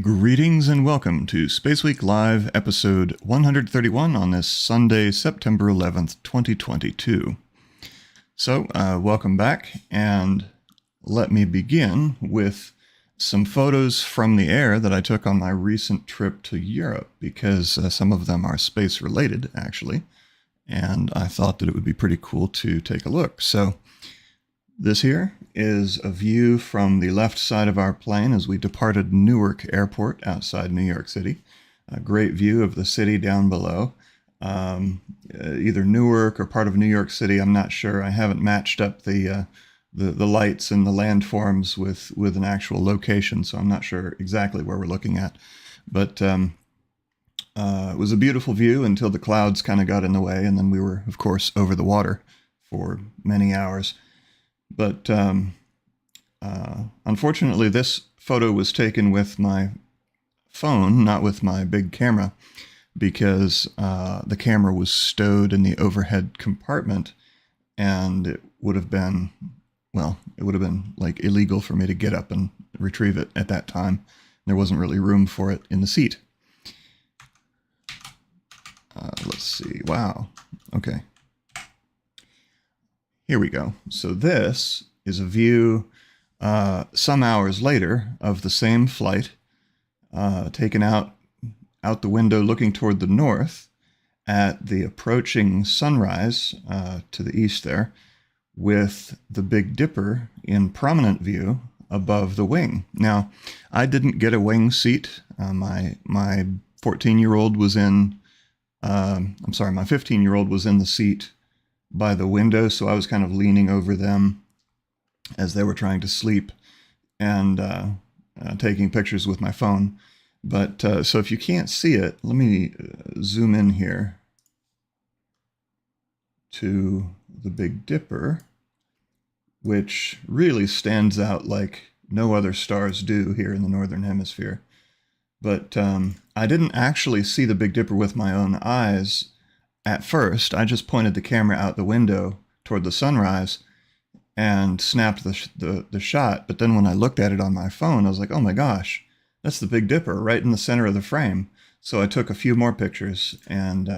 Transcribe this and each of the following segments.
Greetings and welcome to SpaceWeek Live episode 131 on this Sunday, September 11th, 2022. So, welcome back, and let me begin with some photos from the air that I took on my recent trip to Europe, because some of them are space related, actually, and I thought that it would be pretty cool to take a look. So, this here is a view from the left side of our plane as we departed Newark Airport outside New York City. A great view of the city down below. Either Newark or part of New York City, I'm not sure. I haven't matched up the lights and the landforms with an actual location, so I'm not sure exactly where we're looking at. But it was a beautiful view until the clouds kind of got in the way, and then we were, of course, over the water for many hours. But unfortunately, this photo was taken with my phone, not with my big camera, because the camera was stowed in the overhead compartment, and it would have been, well, it would have been like illegal for me to get up and retrieve it at that time. There wasn't really room for it in the seat. Let's see. Wow. Okay. Here we go. So this is a view some hours later of the same flight, taken out the window looking toward the north at the approaching sunrise to the east there, with the Big Dipper in prominent view above the wing. Now, I didn't get a wing seat. My 14-year-old was in, my 15-year-old was in the seat by the window, so I was kind of leaning over them as they were trying to sleep and taking pictures with my phone. But so if you can't see it, let me zoom in here to the Big Dipper, which really stands out like no other stars do here in the Northern Hemisphere. But I didn't actually see the Big Dipper with my own eyes at first. I just pointed the camera out the window toward the sunrise and snapped the shot. But then when I looked at it on my phone, I was like, oh my gosh, that's the Big Dipper right in the center of the frame. So I took a few more pictures and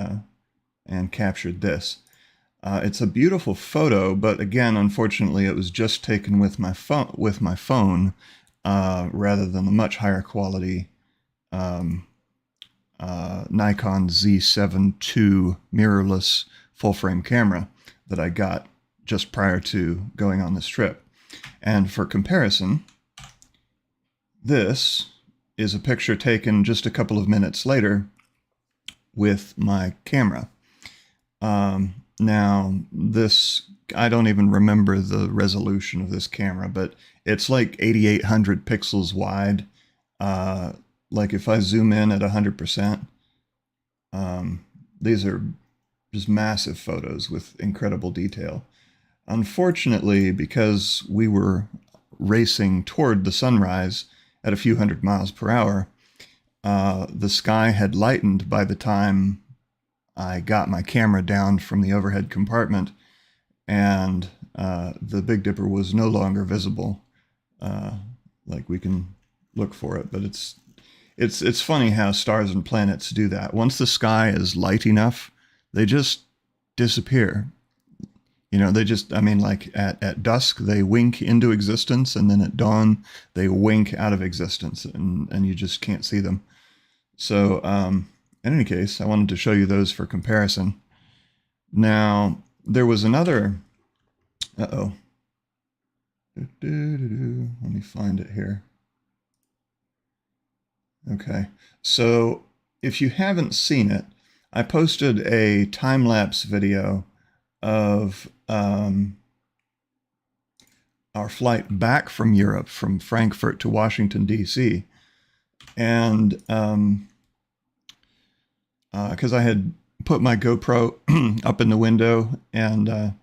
captured this. It's a beautiful photo, but again, unfortunately, it was just taken with my phone, rather than the much higher quality Nikon Z7 II mirrorless full-frame camera that I got just prior to going on this trip. And for comparison, this is a picture taken just a couple of minutes later with my camera. Now, this, I don't even remember the resolution of this camera, but it's like 8,800 pixels wide. Like if I zoom in at 100%, these are just massive photos with incredible detail. Unfortunately, because we were racing toward the sunrise at a few hundred miles per hour, the sky had lightened by the time I got my camera down from the overhead compartment, and the Big Dipper was no longer visible. Like we can look for it, but it's funny how stars and planets do that. Once the sky is light enough, they just disappear. You know, they just, I mean, like at dusk, they wink into existence, and then at dawn, they wink out of existence, and you just can't see them. So, in any case, I wanted to show you those for comparison. Now, there was another, let me find it here. Okay, so if you haven't seen it, I posted a time-lapse video of our flight back from Europe, from Frankfurt to Washington, D.C. And because I had put my GoPro up in the window and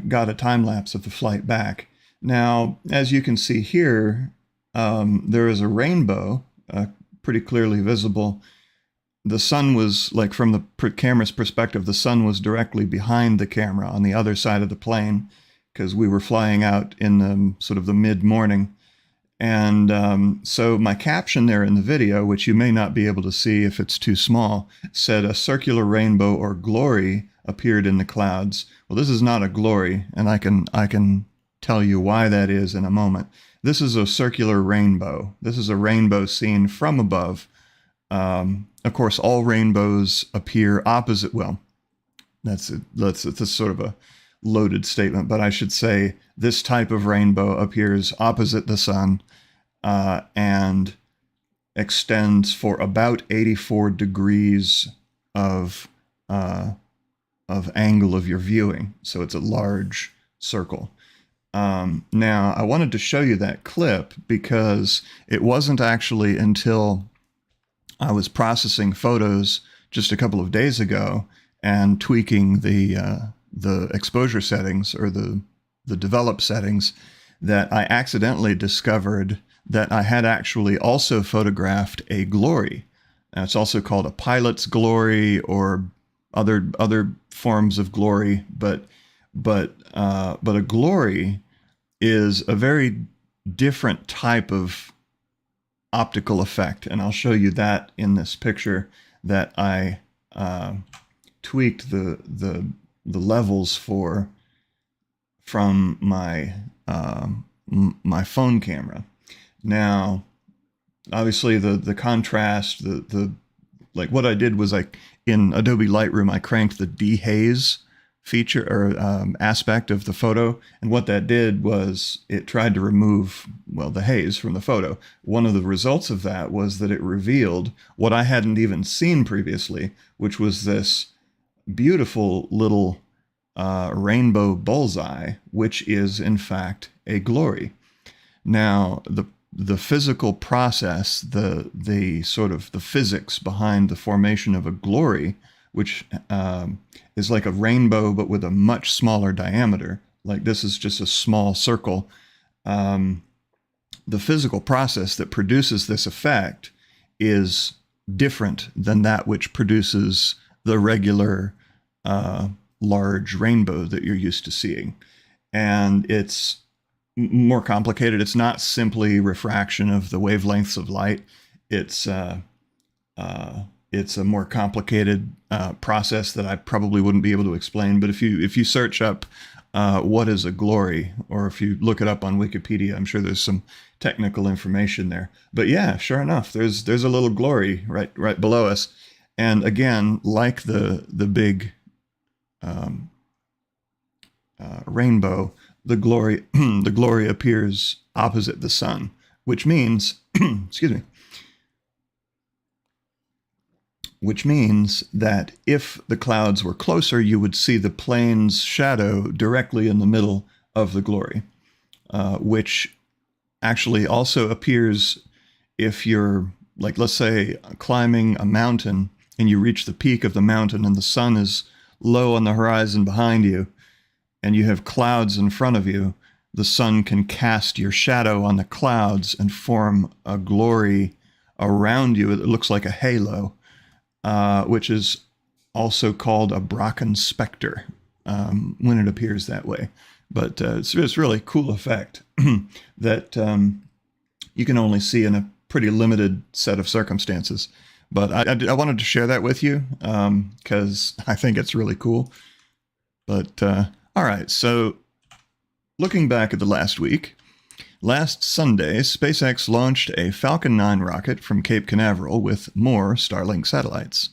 got a time-lapse of the flight back. Now, as you can see here, there is a rainbow pretty clearly visible. The sun was, like, from the camera's perspective, the sun was directly behind the camera on the other side of the plane, because we were flying out in the sort of the mid-morning. And so my caption there in the video, which you may not be able to see if it's too small, said a circular rainbow or glory appeared in the clouds. Well, this is not a glory, and I can tell you why that is in a moment. This is a circular rainbow. This is a rainbow seen from above. Of course, all rainbows appear opposite. Well, that's sort of a loaded statement, but I should say this type of rainbow appears opposite the sun and extends for about 84 degrees of angle of your viewing. So it's a large circle. Now, I wanted to show you that clip because it wasn't actually until I was processing photos just a couple of days ago and tweaking the exposure settings, or the develop settings, that I accidentally discovered that I had actually also photographed a glory. Now, it's also called a pilot's glory or other forms of glory, but a glory is a very different type of optical effect, and I'll show you that in this picture that I tweaked the levels for from my my phone camera. Now, obviously, the contrast, like what I did was, like, in Adobe Lightroom, I cranked the dehaze feature or aspect of the photo, and what that did was it tried to remove, well, the haze from the photo. One of the results of that was that it revealed what I hadn't even seen previously, which was this beautiful little rainbow bullseye, which is in fact a glory. Now, the physical process, the sort of the physics behind the formation of a glory, which is like a rainbow but with a much smaller diameter. Like, this is just a small circle. The physical process that produces this effect is different than that which produces the regular large rainbow that you're used to seeing. And it's more complicated. It's not simply refraction of the wavelengths of light. It's it's a more complicated process that I probably wouldn't be able to explain. But if you search up what is a glory, or if you look it up on Wikipedia, I'm sure there's some technical information there. But yeah, sure enough, there's a little glory right below us. And again, like the big rainbow, the glory appears opposite the sun, which means excuse me, which means that if the clouds were closer, you would see the plane's shadow directly in the middle of the glory, which actually also appears if you're, like, let's say, climbing a mountain and you reach the peak of the mountain and the sun is low on the horizon behind you and you have clouds in front of you. The sun can cast your shadow on the clouds and form a glory around you. It looks like a halo, which is also called a Brocken specter when it appears that way. But it's a really cool effect that you can only see in a pretty limited set of circumstances. But I wanted to share that with you because I think it's really cool. But all right, so looking back at the last week, last Sunday, SpaceX launched a Falcon 9 rocket from Cape Canaveral with more Starlink satellites.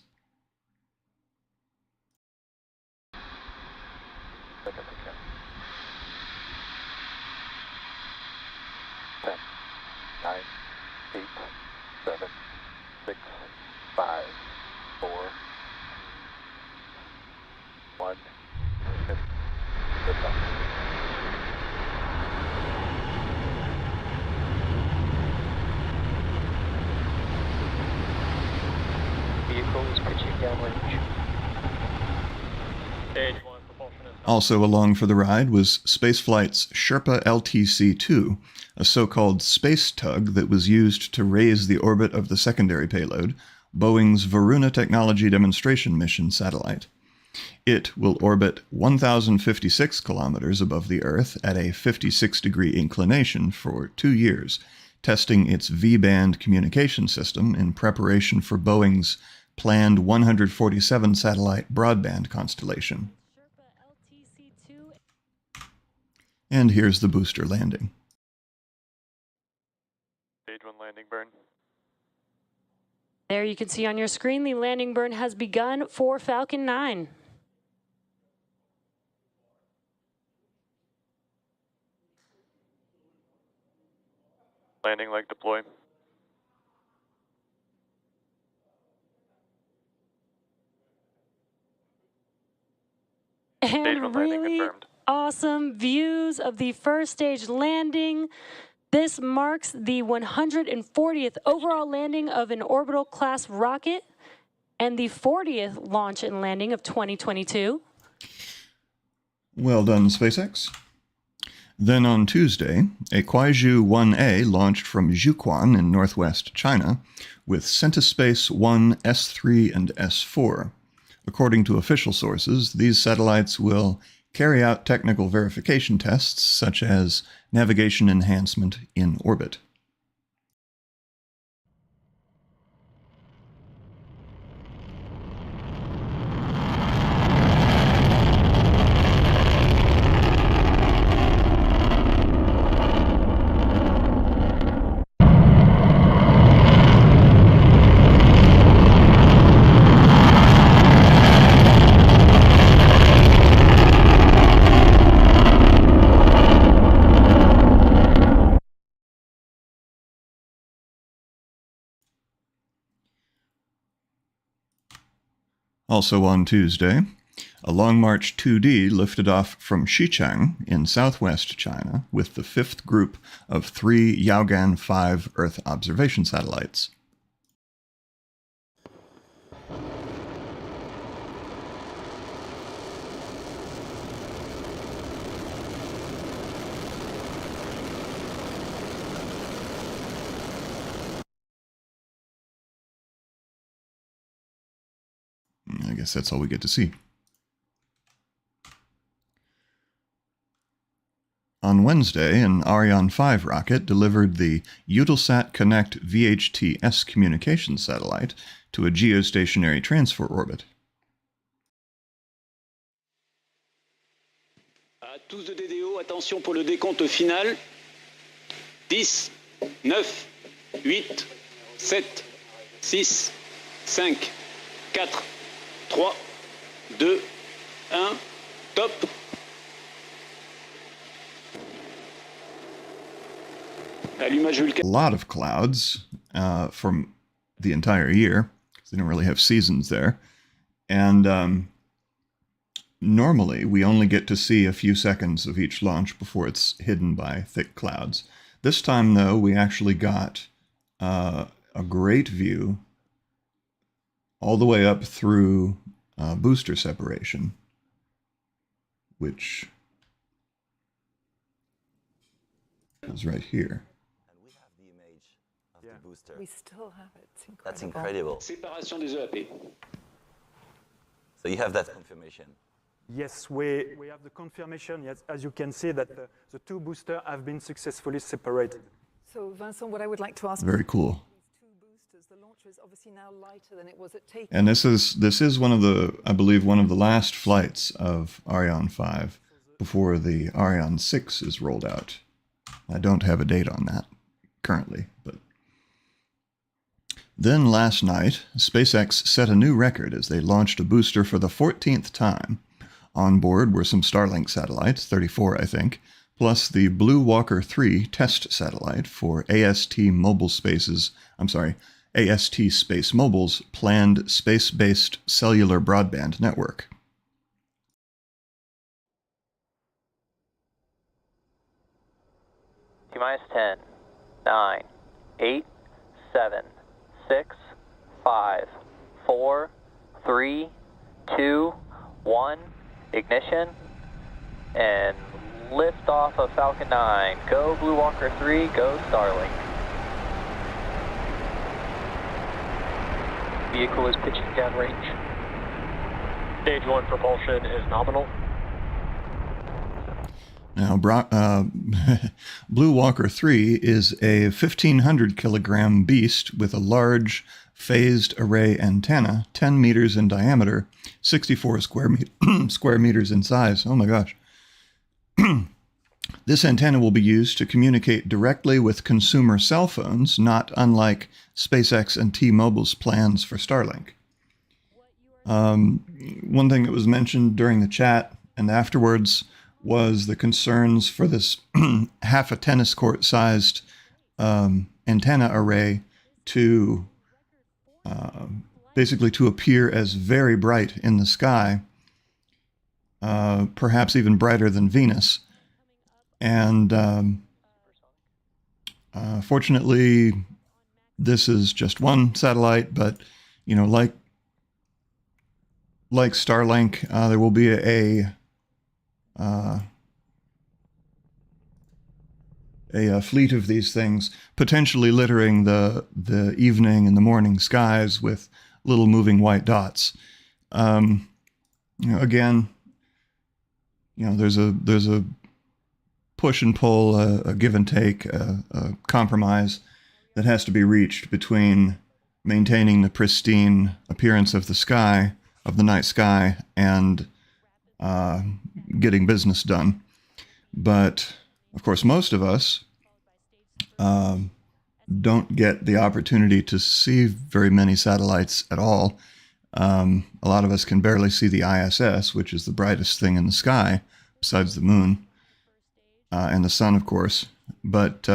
Also along for the ride was Spaceflight's Sherpa LTC-2, a so-called space tug that was used to raise the orbit of the secondary payload, Boeing's Varuna Technology Demonstration Mission satellite. It will orbit 1,056 kilometers above the Earth at a 56-degree inclination for 2 years, testing its V-band communication system in preparation for Boeing's planned 147-satellite broadband constellation. And here's the booster landing. Stage 1 landing burn. There you can see on your screen the landing burn has begun for Falcon 9. Landing leg deploy. And really awesome views of the first stage landing. This marks the 140th overall landing of an orbital class rocket and the 40th launch and landing of 2022. Well done, SpaceX. Then on Tuesday, a Kuaizhou 1A launched from Jiuquan in northwest China with Centispace 1, S3, and S4. According to official sources, these satellites will carry out technical verification tests such as navigation enhancement in orbit. Also on Tuesday, a Long March 2D lifted off from Xichang in southwest China with the fifth group of 3 Yaogan 5 Earth observation satellites. I guess that's all we get to see. On Wednesday, an Ariane 5 rocket delivered the Eutelsat Connect VHTS communication satellite to a geostationary transfer orbit. À tous de DDO, attention pour le décompte final. 10, 9, 8, 7, 6, 5, 4, 3, 2, 1, top. Allumage A lot of clouds from the entire year, because they don't really have seasons there. And normally we only get to see a few seconds of each launch before it's hidden by thick clouds. This time, though, we actually got a great view all the way up through booster separation, which is right here. And we have the image of the booster. We still have it. It's incredible. That's incredible. Séparation des EAP. So you have that confirmation. Yes, we have the confirmation, yes, as you can see, that the two boosters have been successfully separated. So, Vincent, what I would like to ask Very cool. these two boosters, the launcher is obviously now lighter than it was at takeoff. And this is one of the, I believe, one of the last flights of Ariane 5 before the Ariane 6 is rolled out. I don't have a date on that currently, but then last night, SpaceX set a new record as they launched a booster for the 14th time. On board were some Starlink satellites, 34 I think, plus the Blue Walker 3 test satellite for AST Space Mobile's planned space-based cellular broadband network. T-minus 10, 9, 8, 7, 6, 5, 4, 3, 2, 1, ignition, and lift off of Falcon 9. Go Blue Walker 3, go Starlink. Vehicle is pitching downrange. Stage 1 propulsion is nominal. Now, Blue Walker 3 is a 1,500 kilogram beast with a large phased array antenna, 10 meters in diameter, 64 square meters in size. Oh my gosh. This antenna will be used to communicate directly with consumer cell phones, not unlike SpaceX and T-Mobile's plans for Starlink. One thing that was mentioned during the chat and afterwards was the concerns for this half a tennis court sized antenna array to basically to appear as very bright in the sky, perhaps even brighter than Venus. And fortunately, this is just one satellite, but you know, like Starlink, there will be a fleet of these things, potentially littering the evening and the morning skies with little moving white dots. You know, again, you know, there's a push and pull, a give and take, a compromise that has to be reached between maintaining the pristine appearance of the sky, of the night sky, and getting business done. But of course, most of us don't get the opportunity to see very many satellites at all. A lot of us can barely see the ISS, which is the brightest thing in the sky, besides the moon and the sun, of course. But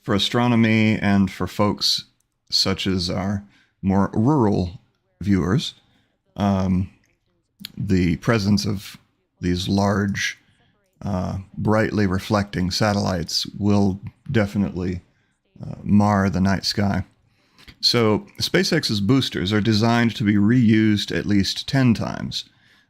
for astronomy and for folks such as our more rural viewers, the presence of these large, brightly reflecting satellites will definitely mar the night sky. So SpaceX's boosters are designed to be reused at least 10 times.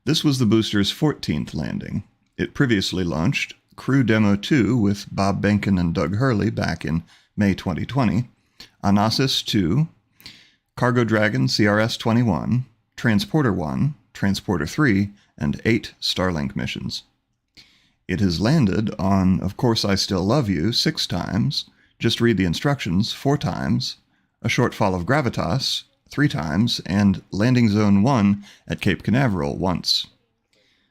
This was the booster's 14th landing. It previously launched Crew Demo 2 with Bob Behnken and Doug Hurley back in May 2020, Onassis 2, Cargo Dragon CRS-21, Transporter 1, Transporter 3, and 8 Starlink missions. It has landed on Of Course I Still Love You 6 times, Just Read the Instructions 4 times, A Short Fall of Gravitas 3 times and Landing Zone 1 at Cape Canaveral once.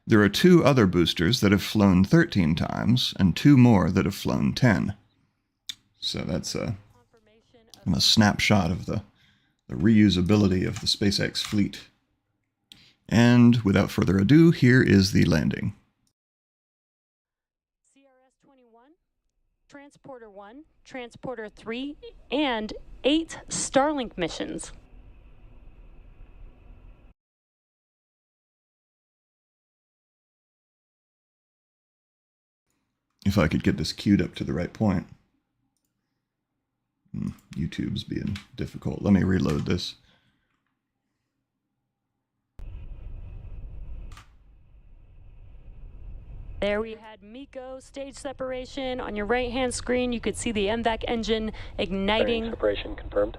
There are 2 other boosters that have flown 13 times and 2 more that have flown 10. So that's a snapshot of the reusability of the SpaceX fleet. And without further ado, here is the landing. CRS-21, Transporter 1, Transporter 3, and 8 Starlink missions. If I could get this queued up to the right point. YouTube's being difficult. Let me reload this. There we had MECO stage separation. On your right-hand screen, you could see the MVAC engine igniting. Bearing separation confirmed.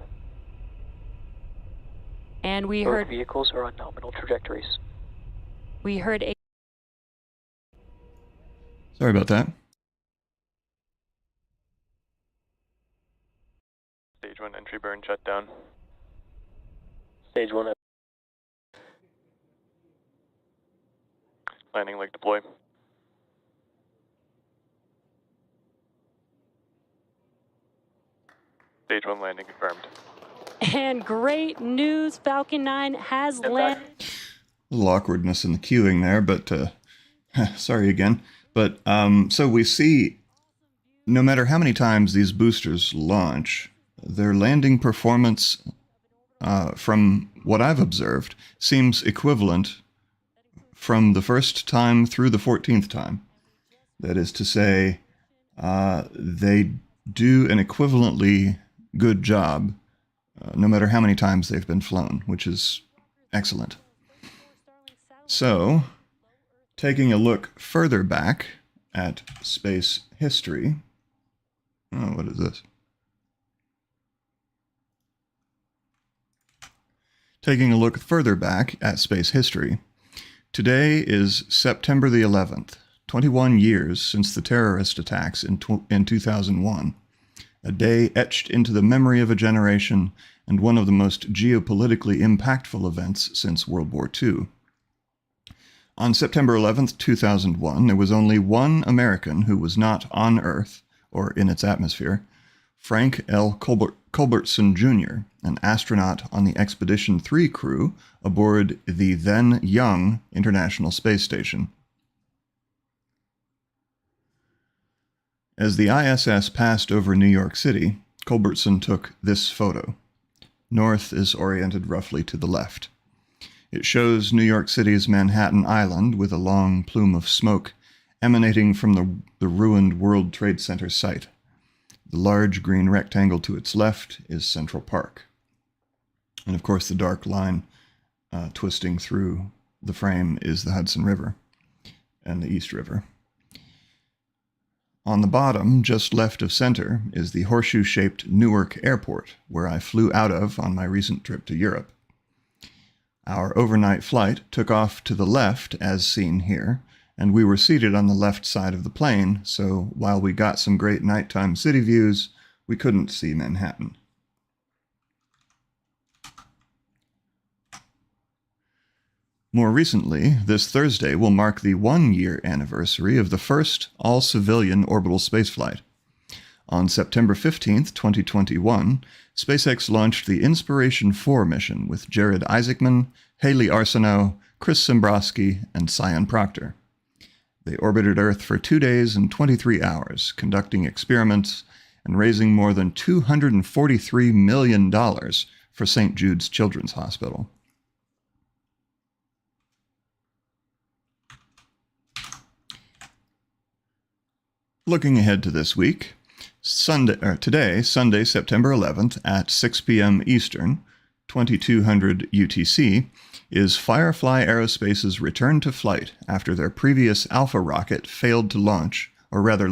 And we Both heard vehicles are on nominal trajectories. we heard a Sorry about that. Stage 1 entry burn shutdown. Stage 1. Landing leg deploy. Stage 1 landing confirmed. and great news. Falcon 9 has landed. A little awkwardness in the queuing there, but sorry again. But so we see, no matter how many times these boosters launch, their landing performance, from what I've observed, seems equivalent from the first time through the 14th time. That is to say, they do an equivalently good job, no matter how many times they've been flown, which is excellent. So, taking a look further back at space history. Oh, what is this? Taking a look further back at space history. Today is September the 11th, 21 years since the terrorist attacks in 2001. A day etched into the memory of a generation and one of the most geopolitically impactful events since World War II. On September 11th, 2001, there was only one American who was not on Earth, or in its atmosphere, Frank L. Culbertson Jr., an astronaut on the Expedition 3 crew aboard the then young International Space Station. As the ISS passed over New York City, Culbertson took this photo. North is oriented roughly to the left. It shows New York City's Manhattan Island with a long plume of smoke emanating from the ruined World Trade Center site. The large green rectangle to its left is Central Park. And of course, the dark line twisting through the frame is the Hudson River and the East River. On the bottom, just left of center, is the horseshoe-shaped Newark Airport, where I flew out of on my recent trip to Europe. Our overnight flight took off to the left, as seen here, and we were seated on the left side of the plane, so while we got some great nighttime city views, we couldn't see Manhattan. More recently, this Thursday will mark the 1-year anniversary of the first all-civilian orbital spaceflight. On September 15th, 2021, SpaceX launched the Inspiration 4 mission with Jared Isaacman, Haley Arsenault, Chris Szymborski, and Sion Proctor. They orbited Earth for 2 days and 23 hours, conducting experiments and raising more than $243 million for St. Jude's Children's Hospital. Looking ahead to this week, today, Sunday, September 11th at 6 p.m. Eastern, 2200 UTC, is Firefly Aerospace's return to flight after their previous Alpha rocket failed to launch, or rather,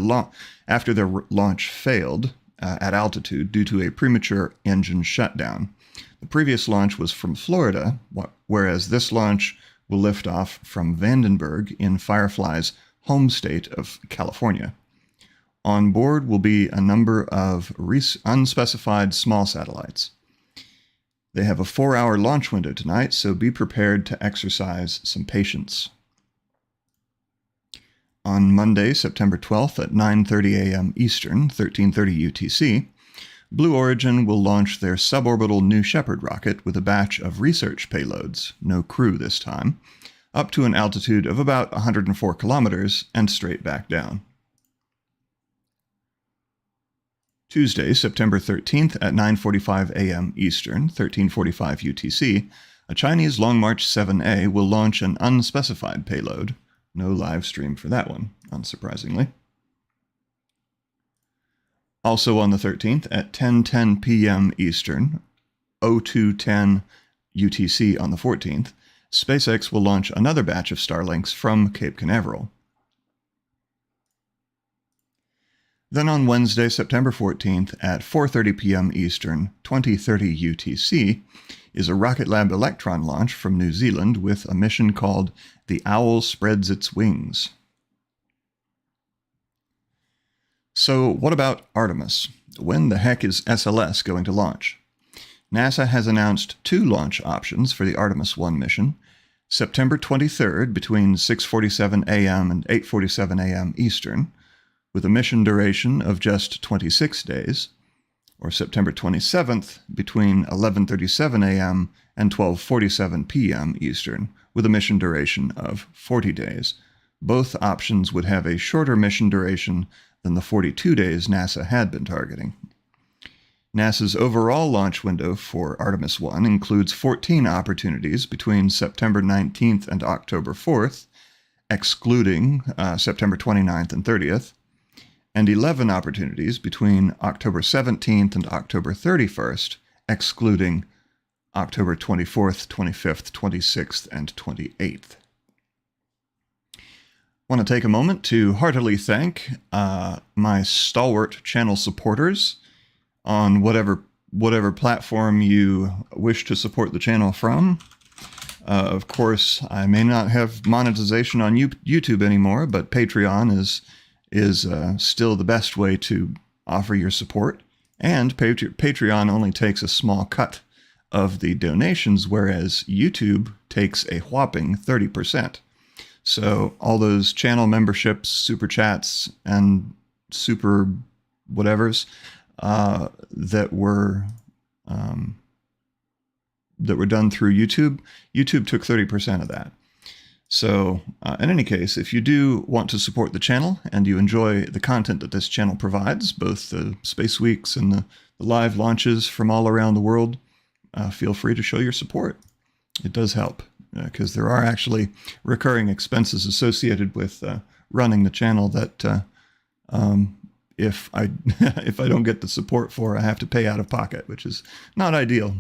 after their launch failed at altitude due to a premature engine shutdown. The previous launch was from Florida, whereas this launch will lift off from Vandenberg in Firefly's home state of California. On board will be a number of unspecified small satellites. They have a 4-hour launch window tonight, so be prepared to exercise some patience. On Monday, September 12th at 9:30 a.m. Eastern, 13:30 UTC, Blue Origin will launch their suborbital New Shepard rocket with a batch of research payloads, no crew this time, up to an altitude of about 104 kilometers and straight back down. Tuesday, September 13th at 9:45 a.m. Eastern, 13:45 UTC, a Chinese Long March 7A will launch an unspecified payload. No live stream for that one, unsurprisingly. Also on the 13th at 10:10 p.m. Eastern, 02:10 UTC on the 14th, SpaceX will launch another batch of Starlinks from Cape Canaveral. Then on Wednesday, September 14th at 4:30 p.m. Eastern, 20:30 UTC, is a Rocket Lab Electron launch from New Zealand with a mission called The Owl Spreads Its Wings. So what about Artemis? When the heck is SLS going to launch? NASA has announced 2 launch options for the Artemis 1 mission, September 23rd between 6:47 a.m. and 8:47 a.m. Eastern, with a mission duration of just 26 days, or September 27th between 11:37 a.m. and 12:47 p.m. Eastern, with a mission duration of 40 days. Both options would have a shorter mission duration than the 42 days NASA had been targeting. NASA's overall launch window for Artemis 1 includes 14 opportunities between September 19th and October 4th, excluding September 29th and 30th, and 11 opportunities between October 17th and October 31st, excluding October 24th, 25th, 26th, and 28th. I want to take a moment to heartily thank my stalwart channel supporters on whatever platform you wish to support the channel from. Of course, I may not have monetization on YouTube anymore, but Patreon is still the best way to offer your support. And Patreon only takes a small cut of the donations, whereas YouTube takes a whopping 30%. So all those channel memberships, super chats, and super whatevers that were done through YouTube took 30% of that. So in any case, if you do want to support the channel and you enjoy the content that this channel provides, both the Space Weeks and the live launches from all around the world, feel free to show your support. It does help because there are actually recurring expenses associated with running the channel that if I if I don't get the support for, I have to pay out of pocket, which is not ideal.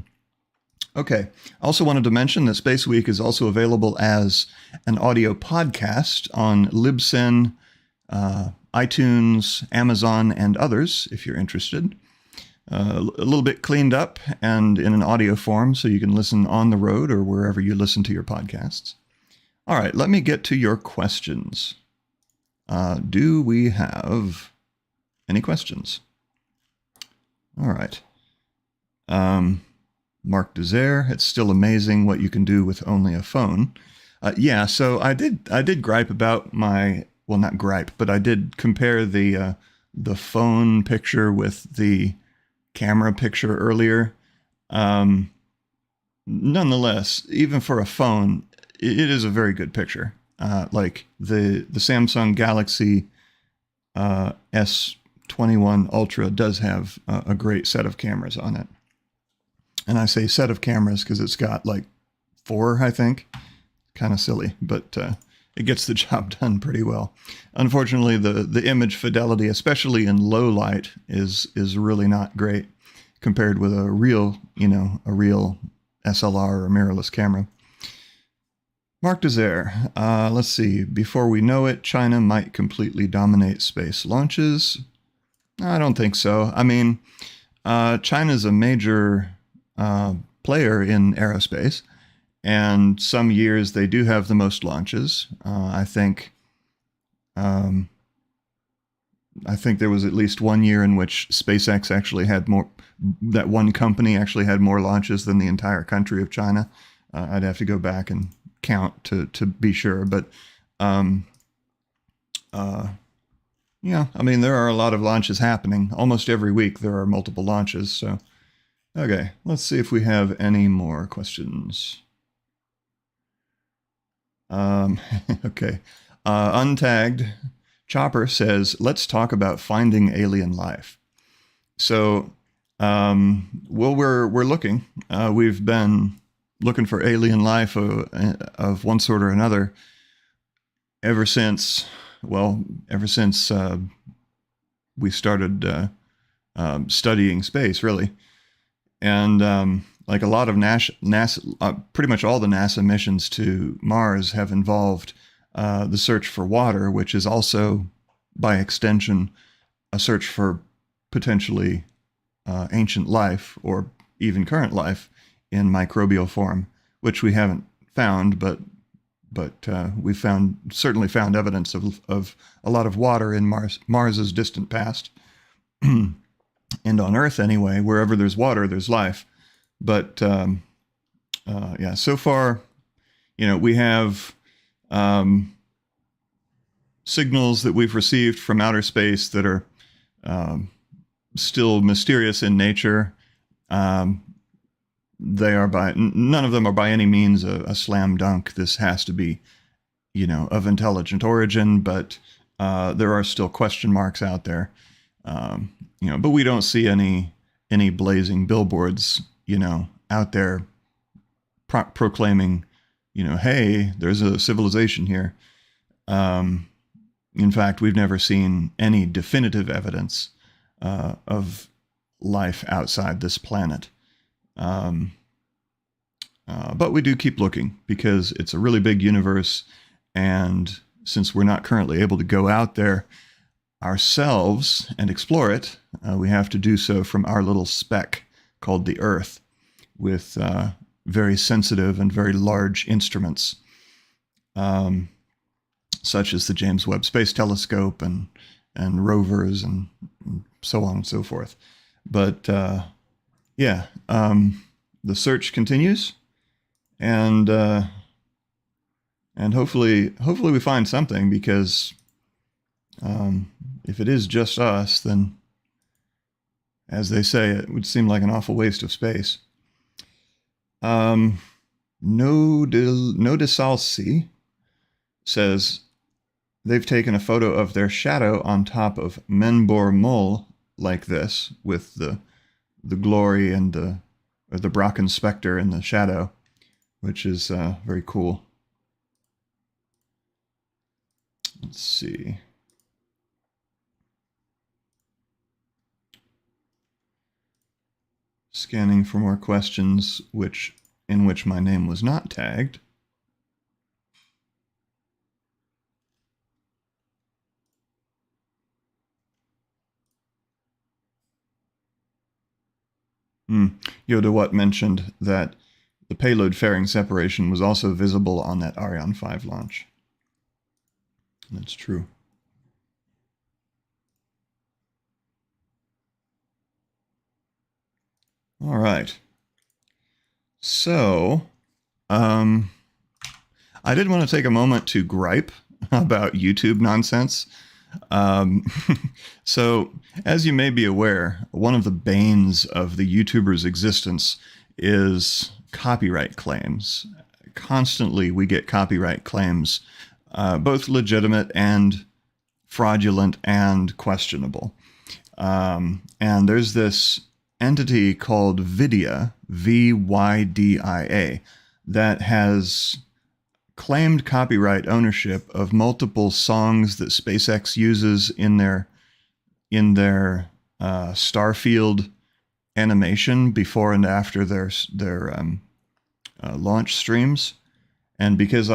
Okay. Also wanted to mention that SpaceWeek is also available as an audio podcast on Libsyn, iTunes, Amazon, and others, if you're interested. A little bit cleaned up and in an audio form, so you can listen on the road or wherever you listen to your podcasts. All right, let me get to your questions. Do we have any questions? All right. Mark Desert, it's still amazing what you can do with only a phone. Yeah, so I did gripe about well, not gripe, but I did compare the phone picture with the camera picture earlier. Nonetheless, even for a phone, it is a very good picture. Like the Samsung Galaxy S21 Ultra does have a great set of cameras on it. And I say set of cameras because it's got like 4, I think. Kind of silly, but it gets the job done pretty well. Unfortunately, the image fidelity, especially in low light, is really not great compared with a real SLR or mirrorless camera. Mark Desert, let's see. Before we know it, China might completely dominate space launches. I don't think so. I mean, China's a major player in aerospace, and some years they do have the most launches. I think I think there was at least 1 year in which SpaceX actually had more, that one company actually had more launches than the entire country of China. I'd have to go back and count to be sure, but yeah, I mean, there are a lot of launches happening. Almost every week there are multiple launches. So, okay, let's see if we have any more questions. Okay, Untagged Chopper says, let's talk about finding alien life. So, well, we're looking. We've been looking for alien life of one sort or another ever since we started studying space, really. And like a lot of NASA, pretty much all the NASA missions to Mars have involved the search for water, which is also, by extension, a search for potentially ancient life or even current life in microbial form, which we haven't found, but we certainly found evidence of a lot of water in Mars's distant past, and on Earth anyway. Wherever there's water, there's life. But yeah, so far, we have signals that we've received from outer space that are still mysterious in nature. None of them are by any means a slam dunk. This has to be, of intelligent origin, but there are still question marks out there. But we don't see any blazing billboards, out there proclaiming, hey, there's a civilization here. In fact, we've never seen any definitive evidence of life outside this planet. But we do keep looking because it's a really big universe, and since we're not currently able to go out there ourselves and explore it, we have to do so from our little speck called the Earth, with very sensitive and very large instruments, such as the James Webb Space Telescope and rovers and so on and so forth. But yeah, the search continues, and hopefully we find something, because if it is just us, then, as they say, it would seem like an awful waste of space. No de Salsi says they've taken a photo of their shadow on top of Menbor Mole like this, with the glory and the Bracken specter in the shadow, which is very cool. Let's see. Scanning for more questions in which my name was not tagged. Yoda What mentioned that the payload fairing separation was also visible on that Ariane 5 launch. That's true. All right. So, I did want to take a moment to gripe about YouTube nonsense. So, as you may be aware, one of the banes of the YouTuber's existence is copyright claims. Constantly, we get copyright claims, both legitimate and fraudulent and questionable. And there's this entity called Vydia, Vydia, that has claimed copyright ownership of multiple songs that SpaceX uses in their Starfield animation before and after their launch streams. And because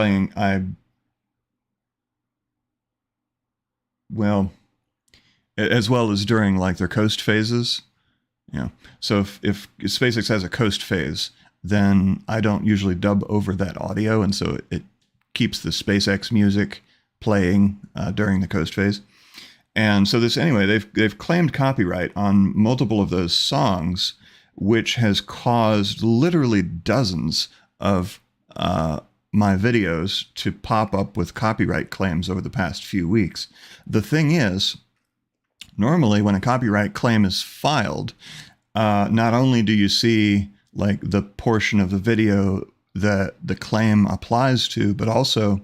as well as during like their coast phases. So if SpaceX has a coast phase, then I don't usually dub over that audio, and so it keeps the SpaceX music playing during the coast phase. And so they've claimed copyright on multiple of those songs, which has caused literally dozens of my videos to pop up with copyright claims over the past few weeks. The thing is, normally when a copyright claim is filed, not only do you see like the portion of the video that the claim applies to, but also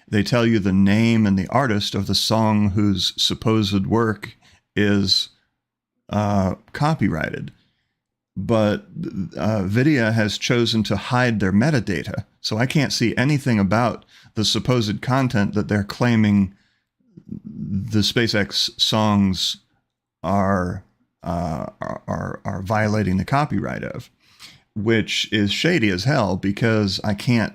they tell you the name and the artist of the song whose supposed work is copyrighted. But Vidya has chosen to hide their metadata, so I can't see anything about the supposed content that they're claiming the SpaceX songs are violating the copyright of, which is shady as hell because I can't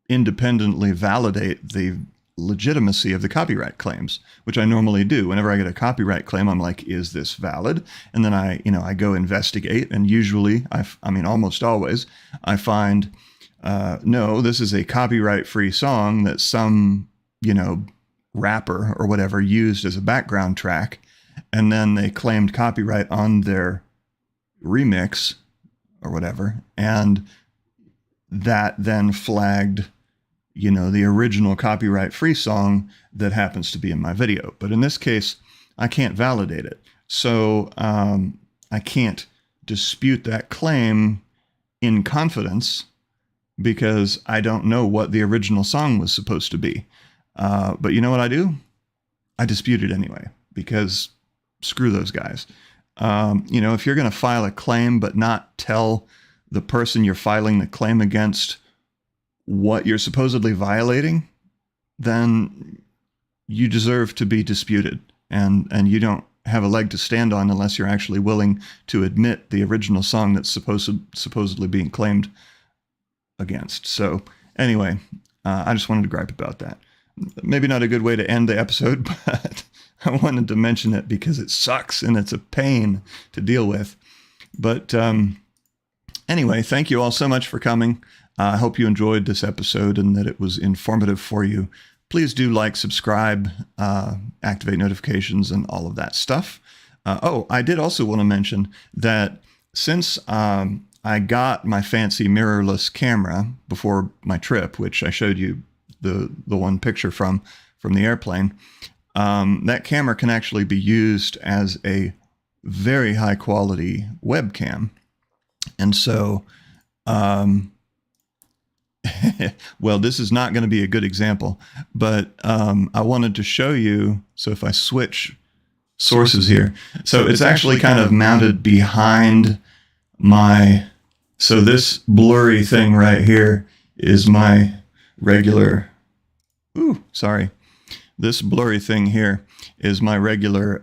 independently validate the legitimacy of the copyright claims, which I normally do. Whenever I get a copyright claim, I'm like, is this valid? And then I go investigate, and usually, I mean, almost always, I find, no, this is a copyright-free song that some, rapper or whatever used as a background track, and then they claimed copyright on their remix or whatever, and that then flagged the original copyright-free song that happens to be in my video. But in this case, I can't validate it. So I can't dispute that claim in confidence because I don't know what the original song was supposed to be. But you know what I do? I dispute it anyway, because screw those guys. If you're going to file a claim but not tell the person you're filing the claim against what you're supposedly violating, then you deserve to be disputed, and you don't have a leg to stand on unless you're actually willing to admit the original song that's supposedly being claimed against. So anyway, I just wanted to gripe about that. Maybe not a good way to end the episode, but I wanted to mention it because it sucks and it's a pain to deal with. But anyway, thank you all so much for coming. I hope you enjoyed this episode and that it was informative for you. Please do like, subscribe, activate notifications, and all of that stuff. I did also want to mention that since I got my fancy mirrorless camera before my trip, which I showed you the one picture from the airplane, that camera can actually be used as a very high quality webcam. And so, well, this is not going to be a good example, but I wanted to show you. So if I switch sources here, so it's actually kind of mounted behind so this blurry thing right here is my regular, this blurry thing here is my regular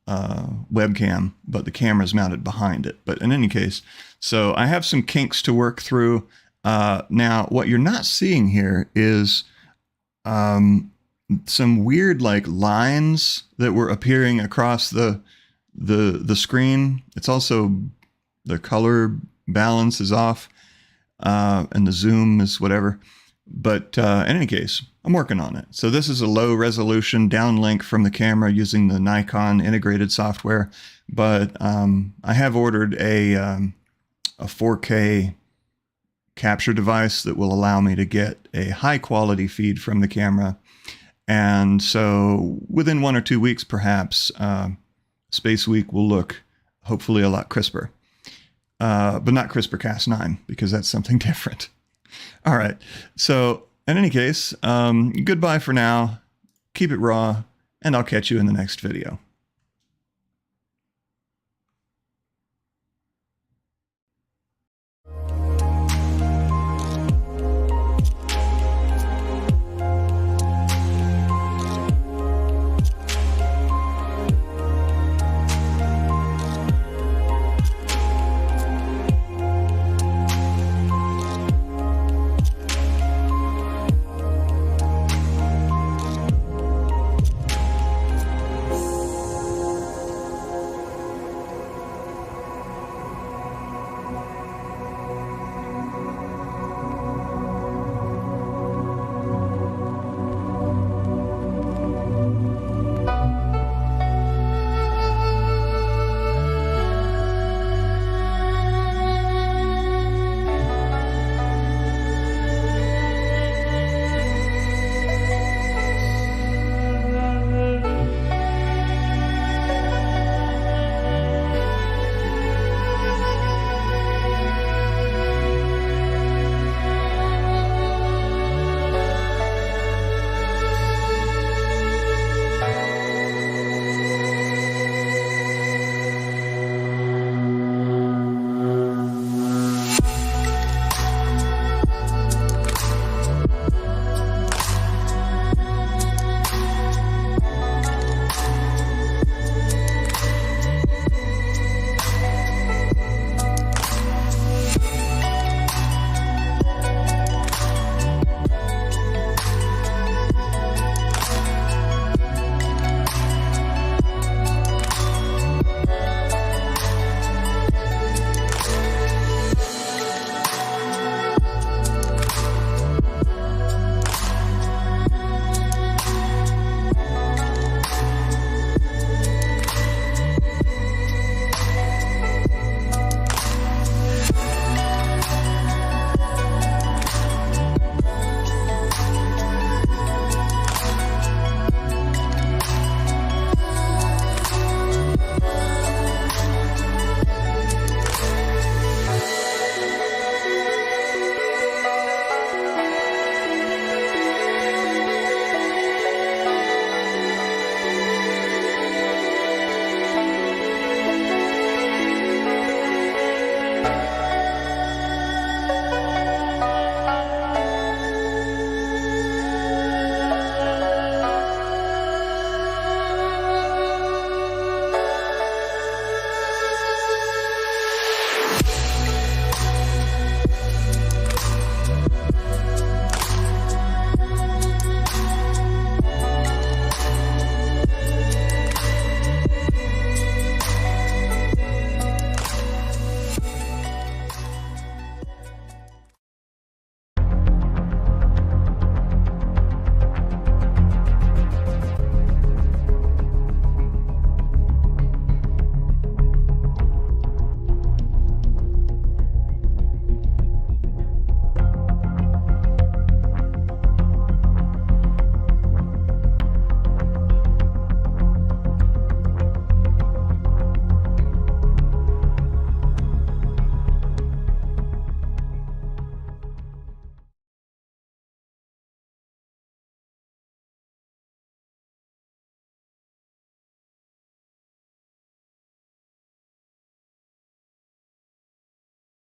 webcam, but the camera's mounted behind it. But in any case, so I have some kinks to work through. Now, what you're not seeing here is some weird like lines that were appearing across the screen. It's also the color balance is off, and the zoom is whatever. But in any case, I'm working on it. So this is a low resolution downlink from the camera using the Nikon integrated software. But I have ordered a 4K capture device that will allow me to get a high quality feed from the camera. And so within 1 or 2 weeks, perhaps, SpaceWeek will look hopefully a lot crisper. But not CRISPR-Cas9, because that's something different. All right. So in any case, goodbye for now. Keep it raw, and I'll catch you in the next video.